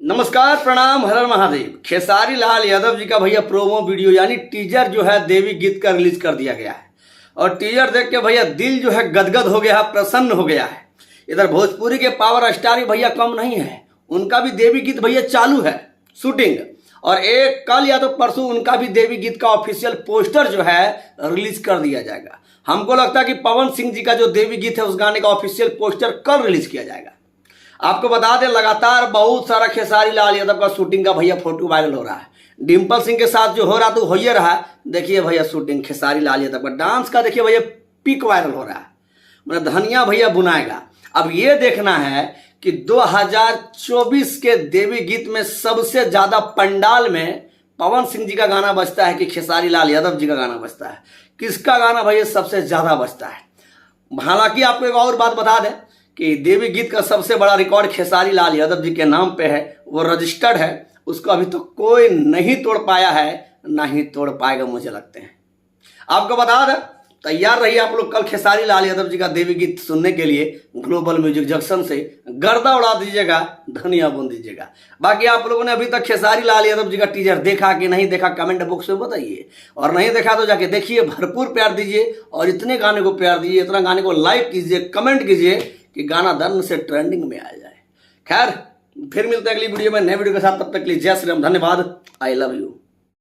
नमस्कार, प्रणाम, हर हर महादेव। खेसारी लाल यादव जी का भैया प्रोमो वीडियो यानी टीजर जो है देवी गीत का रिलीज कर दिया गया है और टीजर देख के भैया दिल जो है गदगद हो गया है, प्रसन्न हो गया है। इधर भोजपुरी के पावर स्टार भी भैया कम नहीं है, उनका भी देवी गीत भैया चालू है शूटिंग। और एक कल या तो परसों उनका भी देवी गीत का ऑफिशियल पोस्टर जो है रिलीज कर दिया जाएगा। हमको लगता है कि पवन सिंह जी का जो देवी गीत है उस गाने का ऑफिशियल पोस्टर कल रिलीज किया जाएगा। आपको बता दें, लगातार बहुत सारा खेसारी लाल यादव का शूटिंग का भैया फोटो वायरल हो रहा है। डिम्पल सिंह के साथ जो हो रहा तो हो ही रहा है। देखिए भैया शूटिंग खेसारी लाल यादव का डांस का देखिए भैया पिक वायरल हो रहा है, मतलब धनिया भैया बुनाएगा। अब ये देखना है कि 2024 के देवी गीत में सबसे ज्यादा पंडाल में पवन सिंह जी का गाना बजता है कि खेसारी लाल यादव जी का गाना बजता है। किसका गाना भैया सबसे ज्यादा बजता है? हालांकि आपको एक और बात बता दें कि देवी गीत का सबसे बड़ा रिकॉर्ड खेसारी लाल यादव जी के नाम पे है, वो रजिस्टर्ड है। उसको अभी तो कोई नहीं तोड़ पाया है, ना ही तोड़ पाएगा मुझे लगते हैं। आपको बता दें, तैयार रहिए आप लोग कल खेसारी लाल यादव जी का देवी गीत सुनने के लिए। ग्लोबल म्यूजिक जंक्शन से गर्दा उड़ा दीजिएगा, धनिया बुन दीजिएगा। बाकी आप लोगों ने अभी तक खेसारी लाल यादव जी का टीजर देखा कि नहीं देखा, कमेंट बॉक्स में बताइए। और नहीं देखा तो जाके देखिए, भरपूर प्यार दीजिए और इतने गाने को प्यार दीजिए, इतना गाने को लाइक कीजिए, कमेंट कीजिए कि गाना धर्म से ट्रेंडिंग में आ जाए। खैर, फिर मिलते हैं अगली वीडियो में नए वीडियो के साथ। तब तक के लिए जय श्री राम, धन्यवाद, आई लव यू।